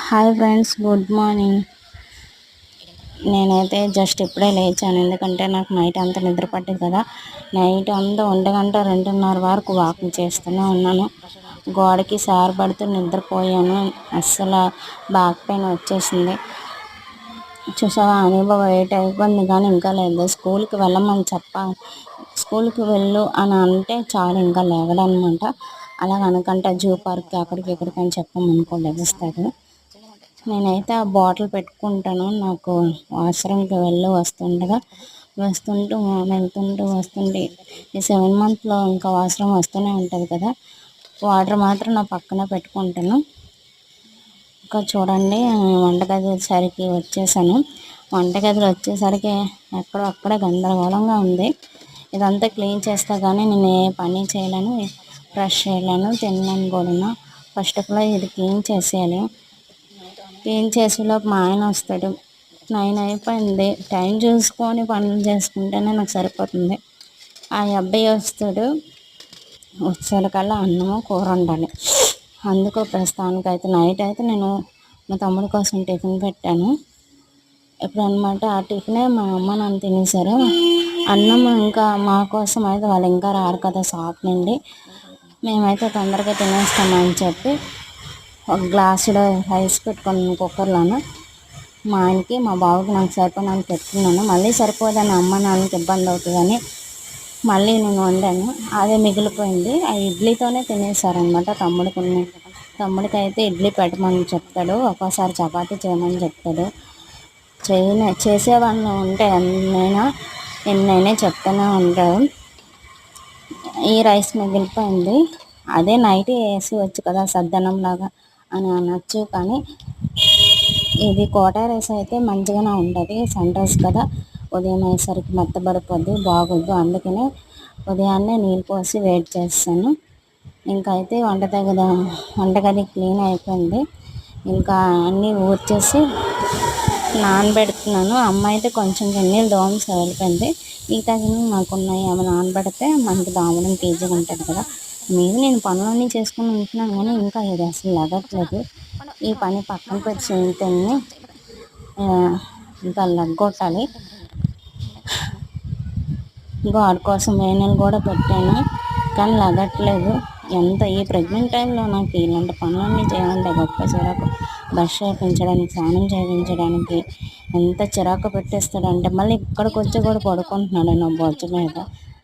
Hi friends, good morning. నేనైతే just ఇప్పుడే లేచాను, ఎందుకంటే నాకు నైట్ అంతా నిద్ర పట్టేది కదా. నైట్ అంతా 1 గంట 2:30 వరకు వాకింగ్ చేస్తూనే ఉన్నాను. గోడకి సారపడుతూ నిద్రపోయాను. అస్సలు బ్యాక్ పెయిన్ వచ్చేసింది. చూసావా, అనుభవం 8 అయిపోయింది కానీ ఇంకా లేదు. స్కూల్కి వెళ్ళు అని అంటే చాలు, ఇంకా లేవడనమాట. అలాగ అనకంటే జూ పార్క్కి అక్కడికి ఇక్కడికి అని చెప్పామనుకో లెగిస్తాడు. నేనైతే ఆ బాటిల్ పెట్టుకుంటాను. నాకు వాష్రూమ్కి వెళ్ళి వస్తుంటే ఈ 7 మంత్లో ఇంకా వాష్రూమ్ వస్తూనే ఉంటుంది కదా. వాటర్ మాత్రం నా పక్కన పెట్టుకుంటాను. ఇంకా చూడండి, వంటగదిలో వచ్చేసరికి ఎక్కడో అక్కడ గందరగోళంగా ఉంది. ఇదంతా క్లీన్ చేస్తా కానీ నేను ఏ పని చేయలేను, బ్రష్ చేయలేను, తినలేను కూడా. ఫస్ట్ ఆఫ్ ఆల్ ఇది క్లీన్ చేసేయాలి. క్లీన్ చేసేలోపు మా ఆయన వస్తాడు. 9 అయిపోయింది. టైం చూసుకొని పనులు చేసుకుంటేనే నాకు సరిపోతుంది. ఆ అబ్బాయి వచ్చేకల్లా అన్నము కూర వండాలి. అందుకు ప్రస్తుతానికైతే నైట్ అయితే నేను మా తమ్ముడి కోసం టిఫిన్ పెట్టాను. ఇప్పుడు అనమాట ఆ టిఫినే మా అమ్మ నాన్న తినేశారు. అన్నం ఇంకా మా కోసం అయితే వాళ్ళు ఇంకా రారు కదా షాప్ నుండి. మేమైతే తొందరగా తినేస్తామని చెప్పి ఒక గ్లాసులో రైస్ పెట్టుకున్నాను కుక్కర్లోను. మా ఆయనకి మా బావకి నాకు సరిపోయినంత పెట్టుకున్నాను. మళ్ళీ సరిపోదని అమ్మ నాన్నకి ఇబ్బంది అవుతుందని మళ్ళీ నేను వండాను. అదే మిగిలిపోయింది. ఆ ఇడ్లీతోనే తినేసారనమాట. తమ్ముడికి అయితే ఇడ్లీ పెట్టమని చెప్తాడు, ఒక్కోసారి చపాతీ చేయమని చెప్తాడు. చేసేవాళ్ళు ఉంటే ఎన్నైనా చెప్తూనే ఉంటాడు. ఈ రైస్ మిగిలిపోయింది. అదే నైట్ వేసి వచ్చు కదా సద్దనంలాగా అని అనొచ్చు, కానీ ఇది కోటా రైస్ అయితే మంచిగానే ఉంటుంది. సన్ రైస్ కదా, ఉదయం అయ్యేసరికి మెత్తబడిపోద్ది, బాగోద్దు. అందుకనే ఉదయాన్నే నీళ్ళు పోసి వెయిట్ చేస్తాను. ఇంకా అయితే వంటగది క్లీన్ అయిపోయింది. ఇంకా అన్నీ ఊడ్చేసి నానబెడుతున్నాను. అమ్మ అయితే కొంచెం గిన్నెలు దోమసి వెళ్ళిపోయింది. మిగతా గిన్నెలు నాకున్నాయి, అవి నానబెడితే మనకి దోమడం ఈజీగా ఉంటుంది కదా. నేను పనులన్నీ చేసుకుని ఉంటున్నాను కానీ ఇంకా ఇది అసలు లెగట్లేదు. ఈ పని పక్కన పెట్టి ఇంకా లెగ్గొట్టాలి. గాడ్ కోసం వేణీలు కూడా పెట్టాను కానీ లెగట్లేదు. ఈ ప్రెగ్నెంట్ టైంలో నాకు ఇలాంటి పనులన్నీ చేయాలంటే గొప్ప చిరాకు. బ్రష్ చేయించడానికి, స్నానం చేయించడానికి ఎంత చిరాకు పెట్టేస్తాడంటే మళ్ళీ ఇక్కడికి వచ్చి కూడా పడుకుంటున్నాడు నా బొజ్జ మీద.